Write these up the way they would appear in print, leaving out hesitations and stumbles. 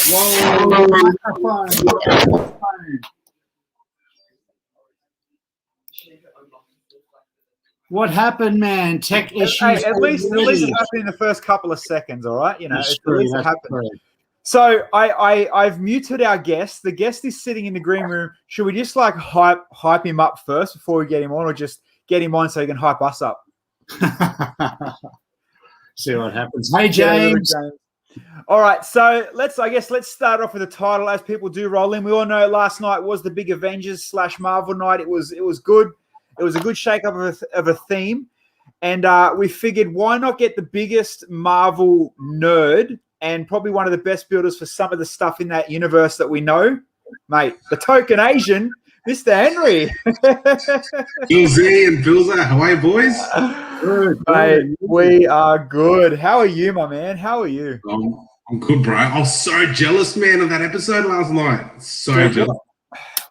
Whoa, microphone. What happened, man? Tech issues. Hey, at least it happened in the first couple of seconds, all right? You know, That's at true, least it that's happened. true. So I've muted our guest. The guest is sitting in the green room. Should we just like hype him up first before we get him on, or just get him on so he can hype us up? See what happens. Hey, James. All right, so let's start off with the title as people do roll in. We all know last night was the big Avengers / Marvel night. It was good. It was a good shake-up of a theme. And we figured, why not get the biggest Marvel nerd and probably one of the best builders for some of the stuff in that universe that we know, mate, the token Asian, Mr. Henry. Bilsy and Bilsy, how are you, boys? Good, mate. We are good. How are you, my man? How are you? I'm good, bro. I was so jealous, man, of that episode last night. So jealous.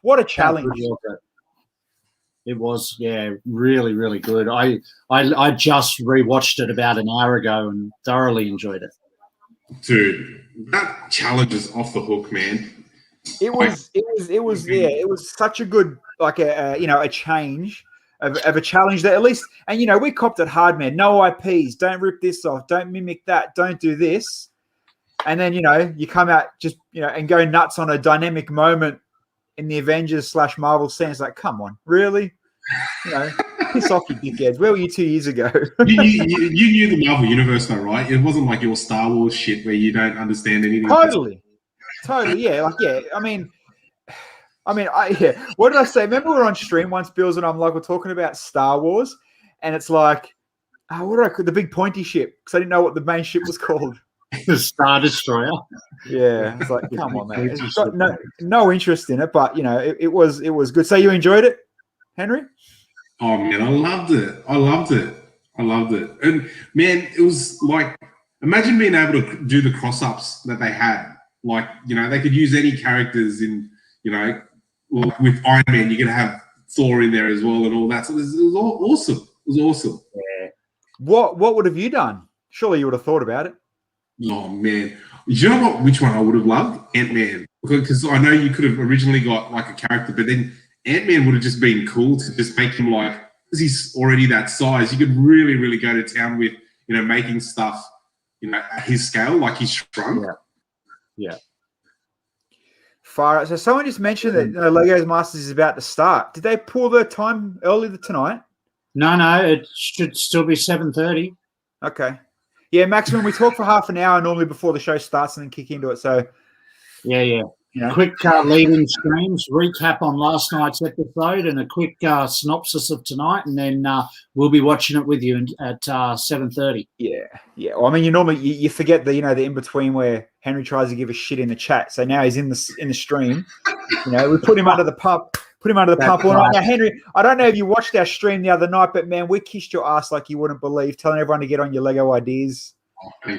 What a challenge. It was, yeah, really, really good. I just rewatched it about an hour ago and thoroughly enjoyed it. Dude, that challenge is off the hook, man. It was such a good, like a change of a challenge that at least, and we copped it hard, man. No IPs, don't rip this off, don't mimic that, don't do this. And then, you come out just, and go nuts on a dynamic moment in the Avengers / Marvel scene. It's like, come on, really? Piss off, you dickheads. Where were you 2 years ago? you knew the Marvel Universe, though, right? It wasn't like your Star Wars shit where you don't understand anything. Totally, yeah. What did I say? Remember we were on stream once, Bills, and we're talking about Star Wars, and it's like, the big pointy ship, because I didn't know what the main ship was called. The Star Destroyer. Yeah, it's like, come on, man. It's got no interest in it, but it was good. So you enjoyed it, Henry? Oh man, I loved it. And man, it was like, imagine being able to do the cross-ups that they had. Like, they could use any characters in, with Iron Man, you could have Thor in there as well and all that. So it was all awesome. It was awesome. Yeah. What would have you done? Surely you would have thought about it. Oh man, you know what? Which one I would have loved? Ant-Man, because I know you could have originally got like a character, but then Ant-Man would have just been cool to just make him like, because he's already that size. You could really, really go to town with making stuff at his scale, like he's shrunk. Yeah. Far out. So someone just mentioned that Legos Masters is about to start. Did they pull the time earlier tonight? No, it should still be 7:30. Okay. Yeah, maximum. We talk for half an hour normally before the show starts and then kick into it. So, yeah. Quick lead-in streams, recap on last night's episode, and a quick synopsis of tonight, and then we'll be watching it with you at 7:30. Yeah. Well, I mean, you normally you forget the in between where Henry tries to give a shit in the chat. So now he's in the stream. We put him under the pump. Right. Now, Henry, I don't know if you watched our stream the other night, but man, we kissed your ass like you wouldn't believe, telling everyone to get on your Lego ideas,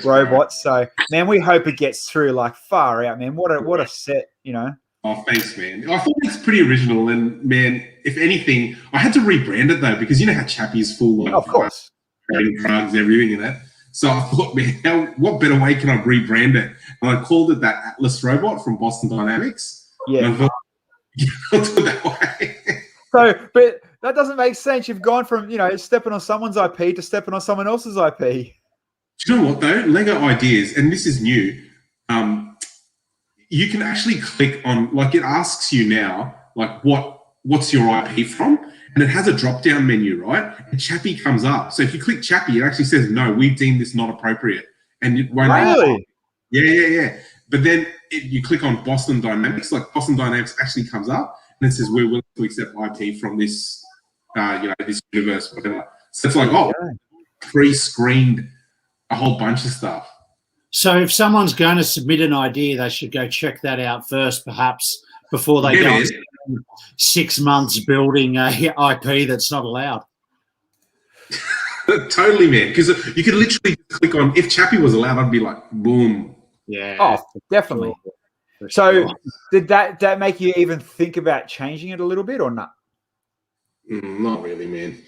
robots. So, man, we hope it gets through like far out, man. What a set, Oh, thanks, man. I thought it's pretty original, and man, if anything, I had to rebrand it though because you know how Chappie's full of course, drugs, everything, and that. So I thought, man, what better way can I rebrand it? And I called it that Atlas robot from Boston Dynamics. Yeah. And I thought, I'll do it that way. So, but that doesn't make sense. You've gone from, stepping on someone's IP to stepping on someone else's IP. Do you know what, though? Lego Ideas, and this is new, you can actually click on, like it asks you now, like what's your IP from? And it has a drop-down menu, right? And Chappie comes up. So if you click Chappie, it actually says, no, we've deemed this not appropriate. And it won't. Really? Yeah. But then you click on Boston Dynamics, like Boston Dynamics actually comes up and it says we're willing to accept IP from this, this universe, whatever. So it's like, pre-screened a whole bunch of stuff. So if someone's going to submit an idea, they should go check that out first, perhaps, before they go 6 months building a IP that's not allowed. Totally, man. Because you could literally click on, if Chappie was allowed, I'd be like, boom. Yeah. Oh, definitely. So did that make you even think about changing it a little bit or not? Not really, man.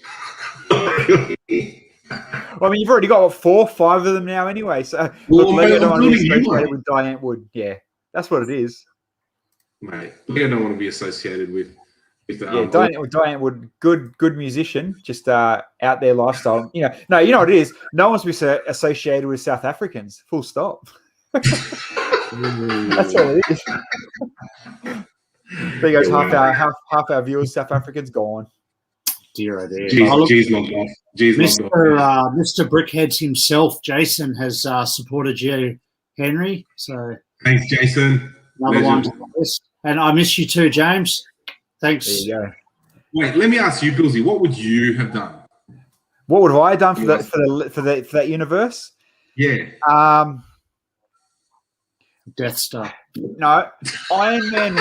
Well, I mean, you've already got 4 or 5 of them now anyway. So Lego don't want to be associated with Diane Wood. Yeah. That's what it is. Mate, I don't want to be associated with the Diane Wood, good musician, just out there lifestyle. You know what it is. No one's be associated with South Africans. Full stop. That's all it is. There goes half our viewers. South Africans gone. Dear, oh dear. G's not off. Mr. Brickheads himself, Jason, has supported you, Henry. So thanks, Jason. Another one to this. And I miss you too, James. Thanks. There you go. Wait, let me ask you, Bilsy, what would you have done? What would I have done for that universe? Yeah. Death Star. No, Iron Man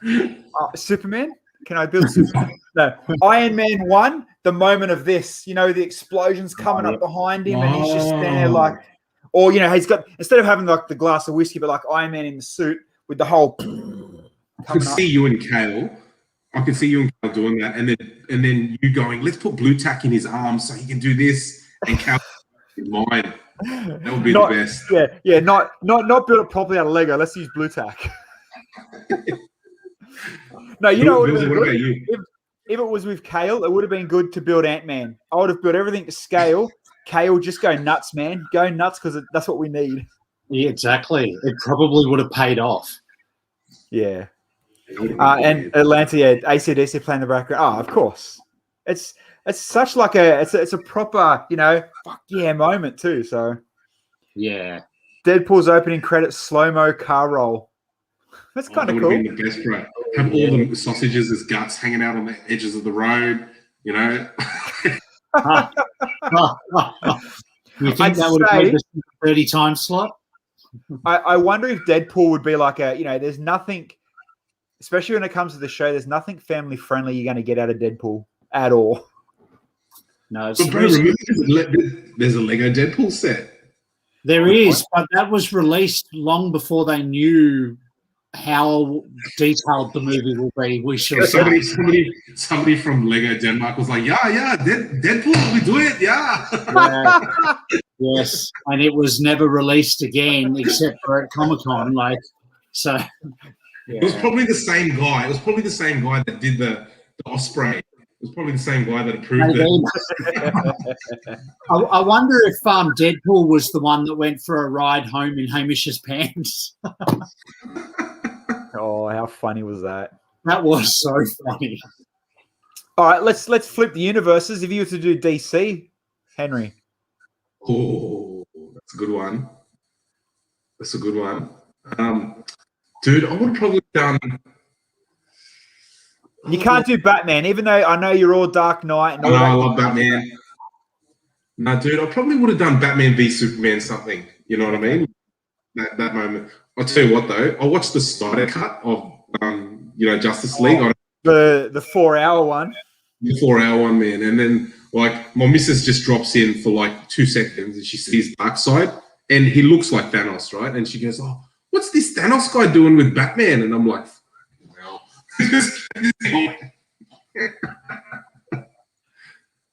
1. Superman? Can I build Superman? No. Iron Man 1, the moment of this, the explosions coming up behind him and he's just standing there like, or, he's got, instead of having like the glass of whiskey, but like Iron Man in the suit with the whole. I could see you and Kale. I could see you and Kale doing that. And then you going, let's put blue tack in his arms so he can do this. And Kale in mine. That would be the best. Yeah. Not build it properly out of Lego. Let's use blue tack. No, what about you? If it was with Kale, it would have been good to build Ant-Man. I would have built everything to scale. Kale, just go nuts, man. Go nuts because that's what we need. Yeah, exactly. It probably would have paid off. Yeah. And Atlanta, AC/DC playing in the background. Oh, of course. It's such like it's a proper, fuck yeah moment too. So yeah. Deadpool's opening credits slow-mo car roll. That's kind of cool. That would have been the best, bro. Have all the sausages as guts hanging out on the edges of the road, You think that would have made this 30 time slot? I wonder if Deadpool would be like there's nothing, especially when it comes to the show, there's nothing family friendly you're going to get out of Deadpool at all. No, but bro, remember there's a Lego Deadpool set. There is, but that was released long before they knew how detailed the movie will be. We should. Somebody from Lego Denmark was like, "Yeah, Deadpool, we do it, yeah." Yes, and it was never released again except for at Comic-Con. So. Yeah. It was probably the same guy. It was probably the same guy that did the Osprey. It was probably the same guy that approved it. I wonder if Deadpool was the one that went for a ride home in Hamish's pants. Oh, how funny was that? That was so funny. All right, let's flip the universes. If you were to do DC, Henry. Oh, that's a good one. Dude, I would have probably done. You can't do Batman, even though I know you're all Dark Knight. And all I love Batman. No, dude, I probably would have done Batman v Superman something. You know what I mean? That moment. I'll tell you what, though. I watched the Snyder cut of, Justice League. The 4-hour one. The 4-hour one, man. And then, my missus just drops in for 2 seconds and she sees Darkseid and he looks like Thanos, right? And she goes, "Oh, what's this Thanos guy doing with Batman?" And I'm like, well.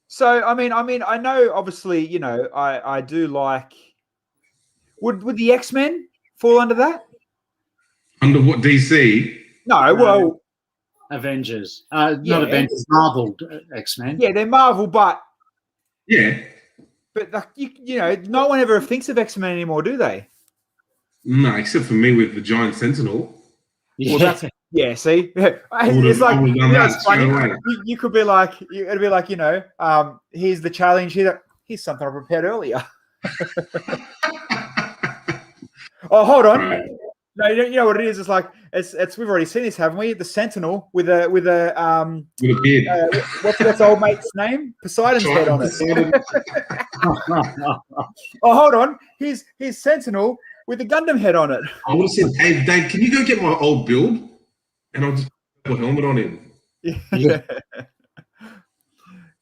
So, I mean, I know, obviously, I do like. Would the X-Men fall under that? Under what, DC? No, well, Avengers. Not Avengers. Marvel X-Men. Yeah, they're Marvel, but yeah, but no one ever thinks of X-Men anymore, do they? No, except for me with the Giant Sentinel. Yeah. Well, see, it's like it's funny. You could be like, it'd be like, here's the challenge. Here's something I prepared earlier. Oh, hold on. Right. No, you know what it is? It's like it's we've already seen this, haven't we? The Sentinel with a beard. What's old mate's name? Poseidon's head on it. Oh, hold on. Here's Sentinel with a Gundam head on it. I would have said, "Hey, Dave, can you go get my old build?" And I'll just put a helmet on him. Yeah.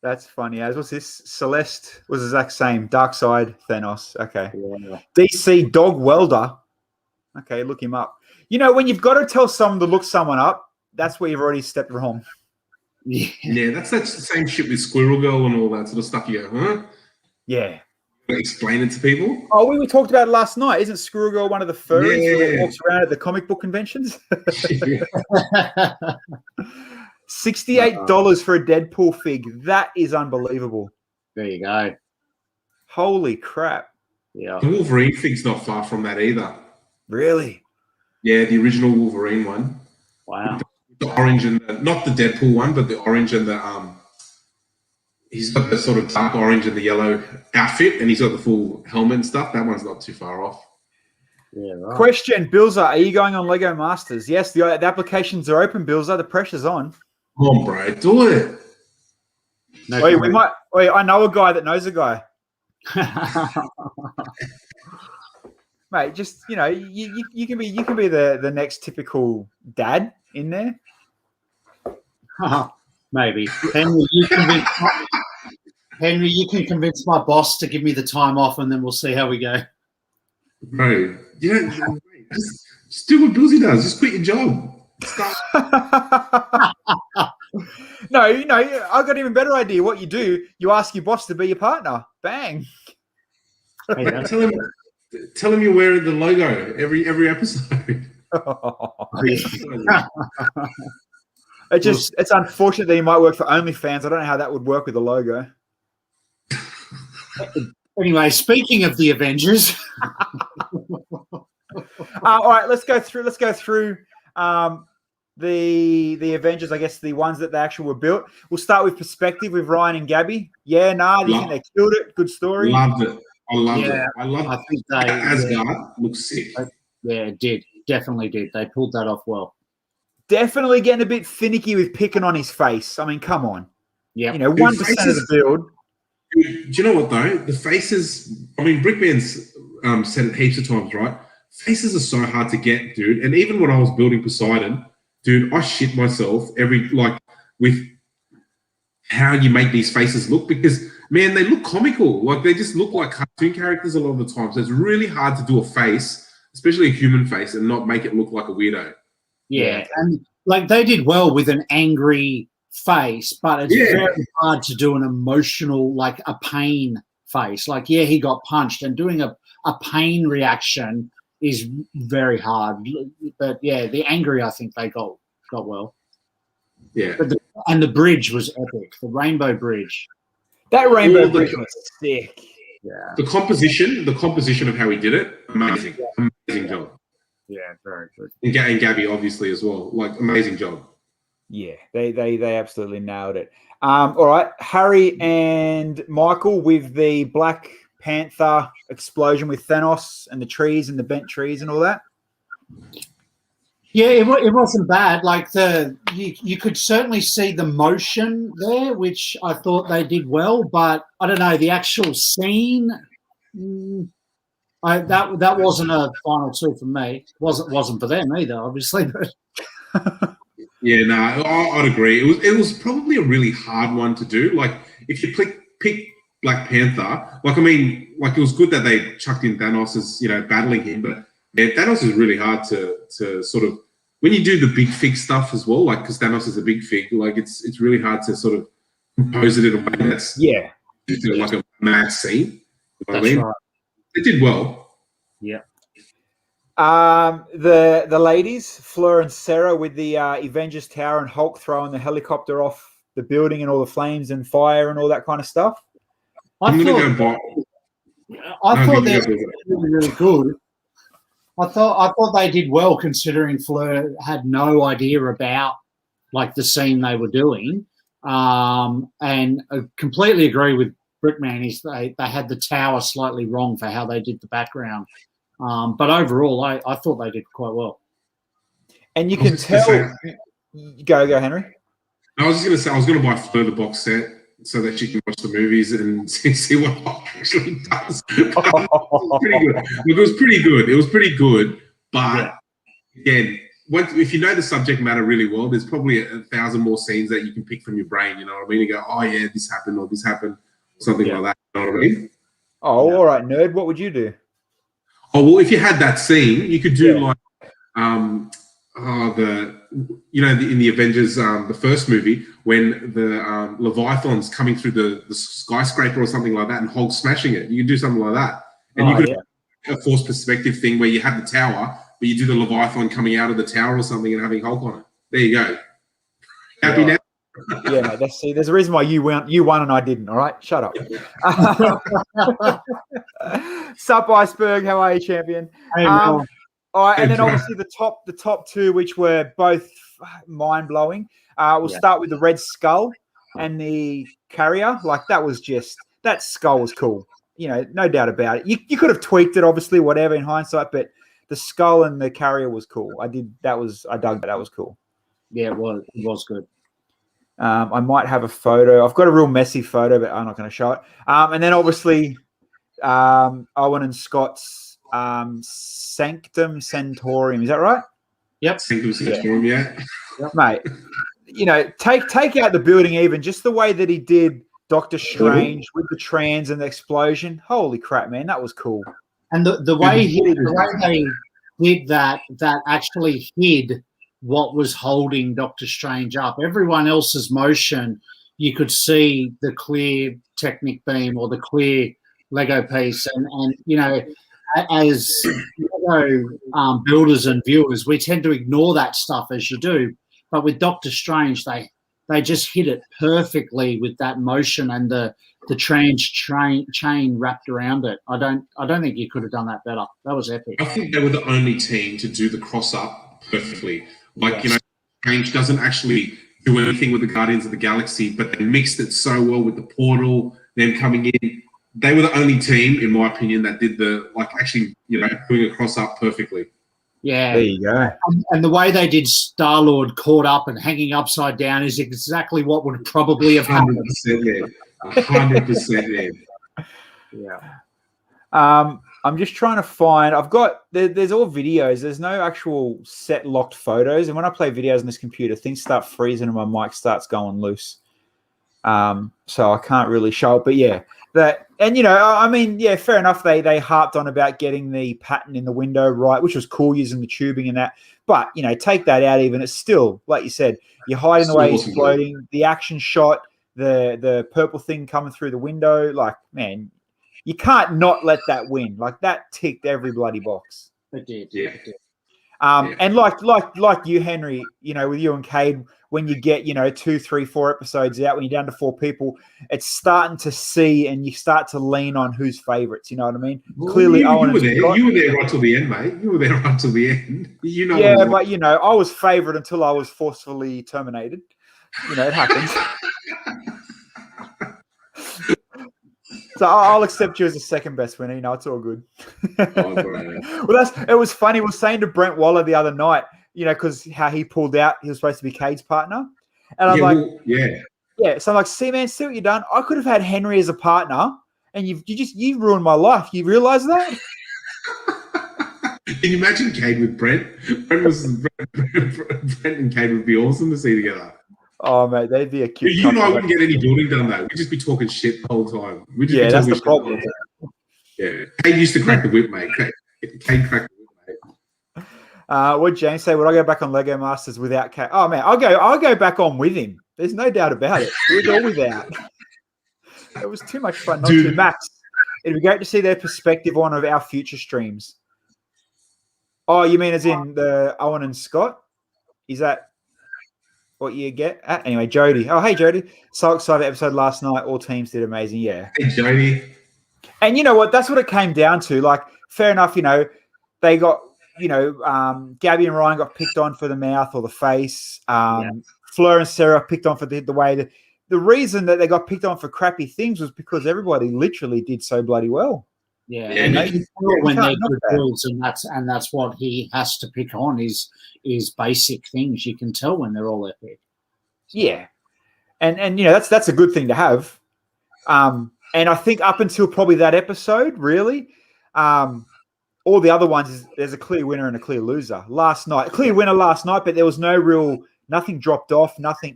That's funny. What's this? Celeste was the exact same. Darkseid, Thanos. Okay. Yeah. DC Dog Welder. Okay, look him up. When you've got to tell someone to look someone up, that's where you've already stepped wrong. Yeah, that's the same shit with Squirrel Girl and all that sort of stuff. You go, huh? Yeah. explain it to people. Oh, we talked about it last night. Isn't Squirrel Girl one of the furries that Yeah. walks around at the comic book conventions? $68 for a Deadpool fig. That is unbelievable. There you go. Holy crap. Yeah. The Wolverine fig's not far from that either. Really? Yeah, the original Wolverine one. Wow. The orange and not the Deadpool one, but the orange and the he's got the sort of dark orange and the yellow outfit, and he's got the full helmet and stuff. That one's not too far off. Yeah, right. Question, Bilza, are you going on Lego Masters? Yes, the applications are open, Bilza. The pressure's on. Come on, bro, do it. No Wait, I know a guy that knows a guy. Mate, just you can be the next typical dad in there. Maybe. Henry, you can convince my boss to give me the time off, and then we'll see how we go. Bro, just do what Bilsy does. Just quit your job. No, I've got an even better idea. What you do, you ask your boss to be your partner. Bang. Tell him you're wearing the logo every episode. It's unfortunate that you might work for OnlyFans. I don't know how that would work with the logo. Anyway, speaking of the Avengers, all right, let's go through the Avengers. I guess the ones that they actually were built. We'll start with perspective with Ryan and Gabby. Yeah, do you think they killed it? Good story. Loved it. I loved it. I think they Asgard looks sick. Yeah, it did. Definitely did. They pulled that off well. Definitely getting a bit finicky with picking on his face. I mean, come on. Yeah. 1% of the build. Do you know what though? The faces. I mean, Brickman's said it heaps of times, right? Faces are so hard to get, dude. And even when I was building Poseidon, dude, I shit myself with how you make these faces look, because man, they look comical. Like they just look like cartoon characters a lot of the time. So it's really hard to do a face, especially a human face, and not make it look like a weirdo. Yeah, and like they did well with an angry face, but it's very hard to do an emotional, like a pain face. Like, yeah, he got punched, and doing a pain reaction is very hard. But yeah, the angry, I think they got well. Yeah. And the bridge was epic. The rainbow bridge. That rainbow bridge was sick. Yeah. The composition of how he did it, amazing. Yeah. Amazing job. Yeah, very good. And Gabby, obviously, as well. Like, amazing job. Yeah, they absolutely nailed it. All right, Harry and Michael with the Black Panther explosion with Thanos and the trees and the bent trees and all that. Yeah, it wasn't bad. Like you could certainly see the motion there, which I thought they did well. But I don't know, the actual scene. That wasn't a final two for me. Wasn't for them either, obviously. But yeah, no, I'd agree. It was probably a really hard one to do. Like if you pick Black Panther, like I mean, like it was good that they chucked in Thanos as battling him, but yeah, Thanos is really hard to sort of, when you do the big fig stuff as well, like because Thanos is a big fig, like it's really hard to sort of compose it in a way that's like a mad scene. You know what I mean? Right. They did well. Yeah. The ladies, Fleur and Sarah, with the Avengers Tower and Hulk throwing the helicopter off the building and all the flames and fire and all that kind of stuff. I thought they were really good. I thought they did well, considering Fleur had no idea about like the scene they were doing, and I completely agree with Brickman. They had the tower slightly wrong for how they did the background, but overall, I thought they did quite well. And you can tell. Go, Henry. I was just going to say I was going to buy Fleur the box set so that she can watch the movies and see what Hulk actually does. It was pretty good. It was pretty good. But again, if you know the subject matter really well, there's probably 1,000 more scenes that you can pick from your brain. You know what I mean? You go, oh yeah, this happened or this happened, something like that. You know what I mean? Oh, all right, nerd. What would you do? Oh well, if you had that scene, you could do like in the Avengers, the first movie, when the Leviathan's coming through the skyscraper or something like that, and Hulk smashing it. You can do something like that, and you could have a forced perspective thing where you have the tower, but you do the Leviathan coming out of the tower or something and having Hulk on it. There you go. Happy now. Yeah, there's a reason why you won and I didn't. All right, shut up. Sup, Iceberg? How are you, champion? Hey, all right, and then obviously the top two, which were both mind blowing. We'll start with the Red Skull and the Carrier. Like that skull was cool. No doubt about it. You could have tweaked it, obviously, whatever in hindsight, but the skull and the Carrier was cool. I dug that. That was cool. Yeah, it was good. I might have a photo. I've got a real messy photo, but I'm not going to show it. And then obviously Owen and Scott's Sanctum Sanctorum. Is that right? Yep. Sanctum Sanctorum, yeah. Yep. Mate, take out the building, even just the way that he did Doctor Strange with the trans and the explosion. Holy crap, man, that was cool. And the way they did that actually hid what was holding Doctor Strange up. Everyone else's motion, you could see the clear Technic beam or the clear Lego piece. And as Lego builders and viewers, we tend to ignore that stuff as you do. But with Doctor Strange, they just hit it perfectly with that motion and the trans chain wrapped around it. I don't think you could have done that better. That was epic. I think they were the only team to do the cross up perfectly. Strange doesn't actually do anything with the Guardians of the Galaxy, but they mixed it so well with the portal, them coming in. They were the only team, in my opinion, that did doing a cross up perfectly. Yeah. There you go. And the way they did Star-Lord caught up and hanging upside down is exactly what would probably have happened. 100%. Yeah. I'm just trying to find. There's all videos. There's no actual set locked photos. And when I play videos on this computer, things start freezing and my mic starts going loose. So I can't really show it. But yeah, fair enough. They harped on about getting the pattern in the window right, which was cool using the tubing and that. But take that out. Even it's still, like you said, you're hiding the way he's floating. The action shot, the purple thing coming through the window. Like, man. You can't not let that win. Like, that ticked every bloody box. It did. Yeah. It did. And like you, Henry, with you and Cade, when you get 2, 3, 4 episodes out, when you're down to 4 people, it's starting to see and you start to lean on who's favourites. You know what I mean? Well, clearly, you Owen were there. Scott, You were there right till the end, mate. You were there right till the end. Yeah, but I was favourite until I was forcefully terminated. It happens. So I'll accept you as the second best winner. It's all good. Well, it was funny. We were saying to Brent Waller the other night, because how he pulled out, he was supposed to be Cade's partner, and I'm yeah. So I'm like, see, man, see what you've done. I could have had Henry as a partner, and you ruined my life. You realise that? Can you imagine Cade with Brent? Brent and Cade would be awesome to see together. Oh, mate, they'd be a cute. You and I wouldn't get any building done, though. We'd just be talking shit the whole time. That's the problem. Yeah. Cade used to crack the whip, mate. Cade cracked the whip, mate. What James say? Would I go back on Lego Masters without Cade? Oh, man, I'll go back on with him. There's no doubt about it. With or without. It was too much fun. Not to. Max, it'd be great to see their perspective on of our future streams. Oh, you mean as in the Owen and Scott? Is that what you get? Anyway, Jody. Oh, hey, Jody. So excited episode last night. All teams did amazing. Yeah. Hey, Jody. And you know what? That's what it came down to. Like, fair enough, they got, Gabby and Ryan got picked on for the mouth or the face. Fleur and Sarah picked on for the way. The reason that they got picked on for crappy things was because everybody literally did so bloody well. Yeah, and you can tell when they're good builds, and that's what he has to pick on is basic things. You can tell when they're all epic. Yeah, and that's a good thing to have. And I think up until probably that episode, really, all the other ones there's a clear winner and a clear loser. Last night, a clear winner last night, but there was nothing dropped off, nothing.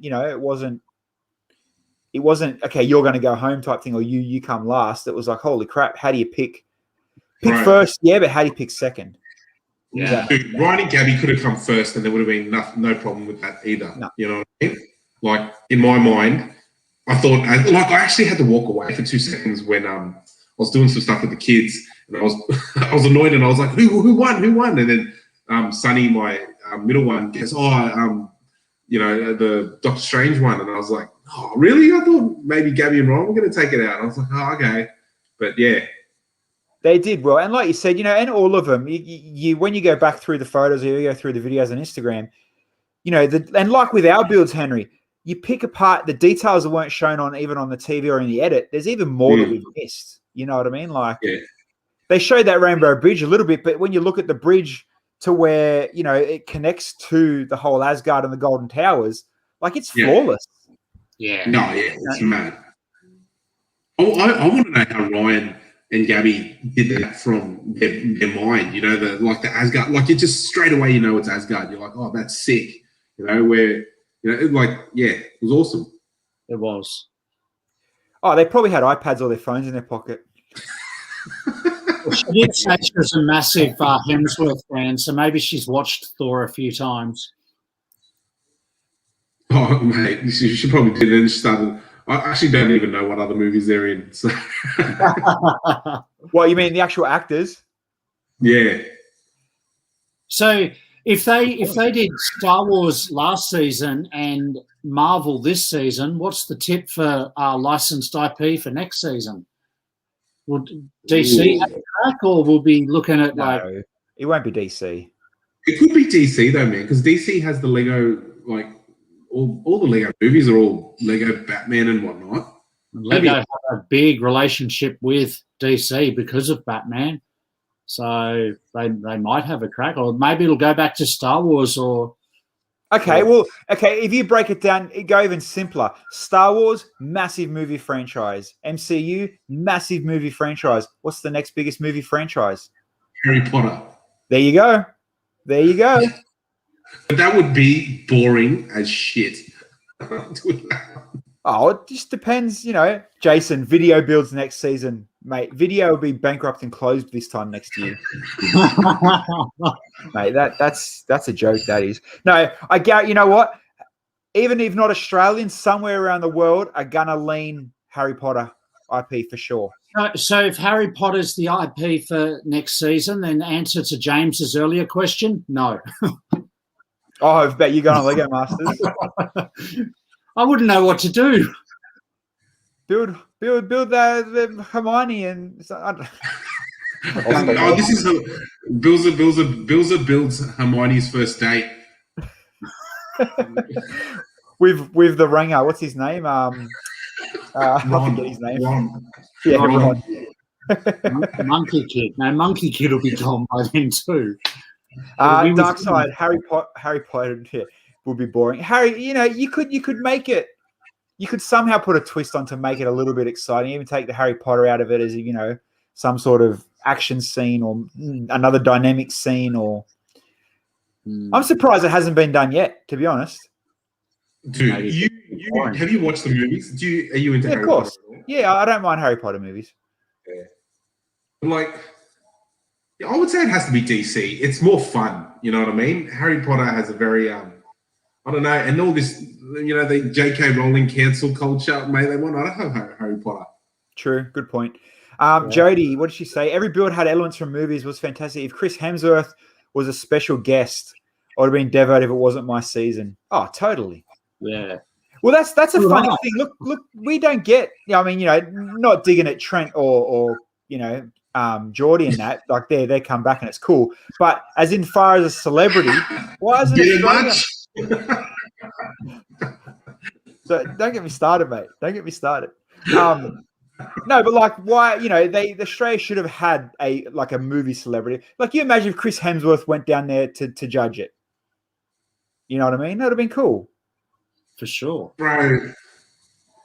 It wasn't okay, you're going to go home type thing, or you come last. It was like, holy crap, how do you pick right. first? Yeah, but how do you pick second? Yeah. Dude, Ryan and Gabby could have come first, and there would have been no problem with that either. No. You know what I mean? Like in my mind, I thought I actually had to walk away for 2 seconds when I was doing some stuff with the kids, and I was I was annoyed, and I was like, who won? And then Sonny, my middle one, goes, the Doctor Strange one, and I was like, oh really? I thought maybe Gabby and Ron were going to take it out. And I was like, oh okay, but yeah. They did well, and like you said, and all of them. You when you go back through the photos, or you go through the videos on Instagram, and like with our builds, Henry, you pick apart the details that weren't shown on even on the TV or in the edit. There's even more that we've missed. You know what I mean? Like they showed that Rainbow Bridge a little bit, but when you look at the bridge to where it connects to the whole Asgard and the Golden Towers, like it's flawless. Yeah. No, yeah, it's mad. Oh, I want to know how Ryan and Gabby did that from their mind, the Asgard, like it just straight away, it's Asgard. You're like, oh, that's sick, it was awesome. It was. Oh, they probably had iPads or their phones in their pocket. Well, she did say she was a massive Hemsworth fan, so maybe she's watched Thor a few times. Oh, mate, she probably did. And she started. I actually don't even know what other movies they're in. So. What, you mean the actual actors? Yeah. So if they did Star Wars last season and Marvel this season, what's the tip for licensed IP for next season? Will DC have a crack, or we'll be looking at it won't be DC. It could be DC though, man, because DC has the Lego, like all the Lego movies are all Lego Batman and whatnot. Lego have a big relationship with DC because of Batman, so they might have a crack, or maybe it'll go back to Star Wars or. Okay, if you break it down, it go even simpler. Star Wars, massive movie franchise. MCU, massive movie franchise. What's the next biggest movie franchise? Harry Potter. There you go. But that would be boring as shit. Oh, it just depends, Jason, video builds next season, mate. Video will be bankrupt and closed this time next year. Mate, that's a joke, that is. No, I doubt, you know what? Even if not Australians, somewhere around the world are gonna lean Harry Potter IP for sure. So if Harry Potter's the IP for next season, then answer to James's earlier question, no. Oh, I bet you're going on Lego Masters. I wouldn't know what to do. Build the Hermione and. No, this is Bilza builds Hermione's first date. with the ringer, what's his name? I forget his name. Ron. Yeah, Ron. Monkey Kid. No, Monkey Kid will be gone by then too. Dark Side, Harry Potter would be boring. Harry, you could make it. You could somehow put a twist on to make it a little bit exciting. Even take the Harry Potter out of it as some sort of action scene or another dynamic scene. Or I'm surprised it hasn't been done yet. To be honest, dude, have you watched the movies? Are you into? Harry of course. Potter? Yeah, I don't mind Harry Potter movies. Yeah. I would say it has to be DC. It's more fun. You know what I mean? Harry Potter has a very, I don't know, and all this, the J.K. Rowling cancel culture, mate, they want to have Harry Potter. True. Good point. Jody, what did she say? Every build had elements from movies, was fantastic. If Chris Hemsworth was a special guest, I would have been devoted if it wasn't my season. Oh, totally. Yeah. Well, that's a funny thing. Look, we don't get, not digging at Trent or Geordie and that, like they come back and it's cool. But as in far as a celebrity, why isn't it much? So don't get me started, mate. Don't get me started. No, but like why, Australia should have had a movie celebrity. Like you imagine if Chris Hemsworth went down there to judge it. You know what I mean? That would have been cool. For sure. Bro.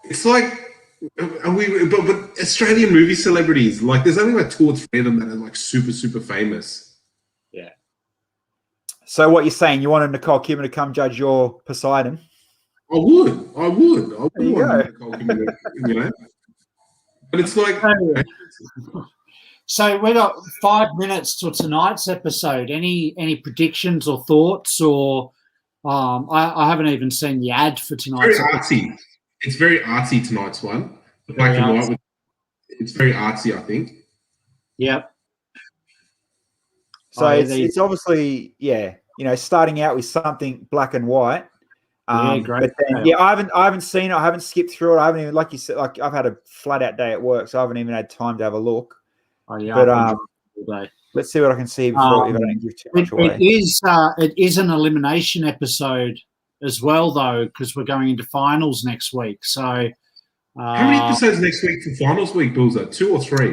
It's like but Australian movie celebrities, like there's only like 2 or 3 of them that are like super, super famous. Yeah. So what you're saying, you wanted Nicole Kidman to come judge your Poseidon? I would. There you go. Nicole Kidman, But it's like So we got 5 minutes till tonight's episode. Any predictions or thoughts? Or I haven't even seen the ad for tonight's Very episode. artsy. It's very artsy tonight's one. The black and white. It's very artsy, I think. Yep. So it's obviously, starting out with something black and white. Great. But then, I haven't seen it. I haven't skipped through it. I haven't even, like you said, like I've had a flat out day at work, so I haven't even had time to have a look. Oh, yeah, but let's see what I can see before if I don't give too much away. It is an elimination episode as well, though, because we're going into finals next week. So how many episodes next week for finals week, Bilsy? 2 or 3?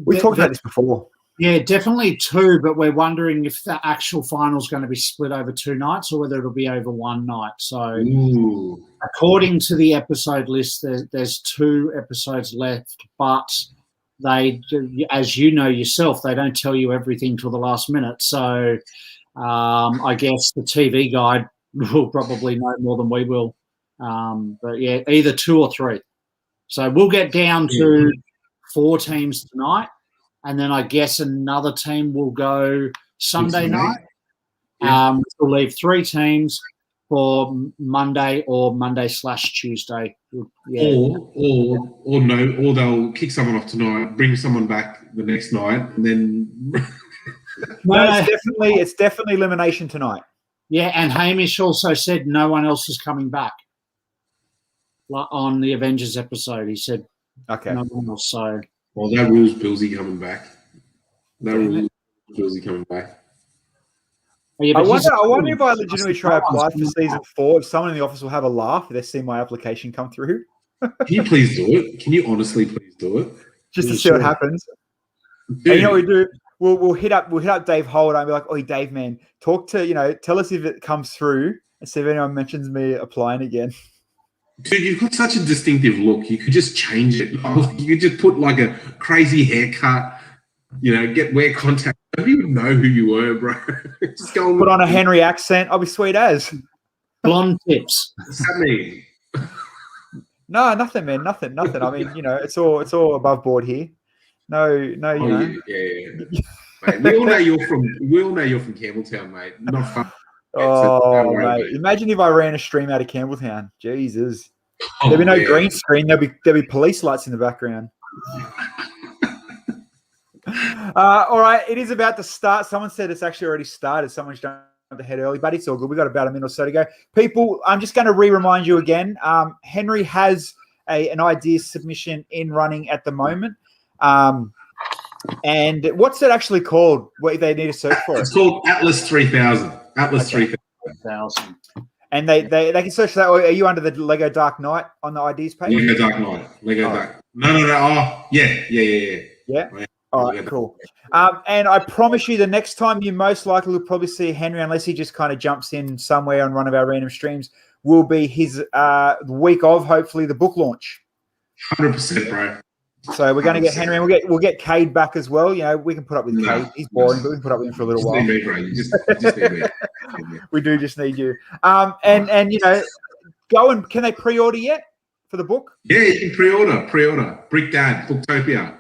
We talked about this before. Yeah, definitely 2, but we're wondering if the actual final is going to be split over 2 nights or whether it'll be over 1 night. So, according to the episode list, there's 2 episodes left, but they, as you know yourself, they don't tell you everything till the last minute. So, I guess the TV guide will probably know more than we will. But yeah, either 2 or 3. So we'll get down to 4 teams tonight. And then I guess another team will go Sunday night. We'll leave 3 teams for Monday or Monday/Tuesday. Yeah. Or they'll kick someone off tonight, bring someone back the next night, and then. It's definitely elimination tonight. Yeah, and Hamish also said no one else is coming back. On the Avengers episode, he said, "Okay, no one else." So. Well, that rules Bilsy coming back. I wonder if I legitimately try to apply for season 4. If someone in the office will have a laugh if they see my application come through. Can you please do it? Can you honestly please do it? Just to see what happens. And you know what we do? We'll hit up Dave Holt and be like, "Oh, Dave, man, tell us if it comes through and see if anyone mentions me applying again." Dude, you've got such a distinctive look. You could just change it. You could just put like a crazy haircut, wear contacts. I don't even know who you were, bro. Just go put on a Henry accent. I'll be sweet as. Blonde tips. What's that mean? No, nothing, man. Nothing. I mean, it's all above board here. No, Yeah. Mate, we all know you're from Campbelltown, mate. Not fun. Oh, mate. Imagine if I ran a stream out of Campbelltown. Jesus. There'd be no green screen. There'd be police lights in the background. All right. It is about to start. Someone said it's actually already started. Someone's jumped ahead early, but it's all good. We've got about a minute or so to go. People, I'm just going to remind you again. Henry has an idea submission in running at the moment. And what's it actually called? What they need to search for? It's called Atlas 3000. Atlas 3000. And they can search that. Are you under the Lego Dark Knight on the ideas page? Lego Dark Knight. Dark. No. Oh, yeah. Yeah. All right, cool. And I promise you, the next time you most likely will probably see Henry, unless he just kind of jumps in somewhere on one of our random streams, will be his week of hopefully the book launch. 100%, bro. So we're going to get Henry, and we'll get Cade back as well. We can put up with Cade. He's boring, but we can put up with him for a little while. Need me, bro. You just need me. We do just need you. And go and can they pre-order yet for the book? Yeah, you can pre-order. Brick Dad, Booktopia.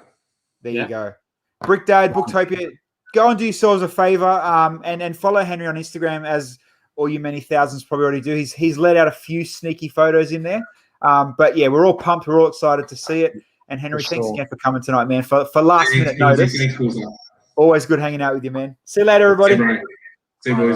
There you go. Brick Dad, Booktopia. Go and do yourselves a favor and follow Henry on Instagram, as all you many thousands probably already do. He's let out a few sneaky photos in there. But yeah, we're all pumped. We're all excited to see it. And Henry, thanks again for coming tonight, man. For last minute notice. Always good hanging out with you, man. See you later, everybody. See you, boys.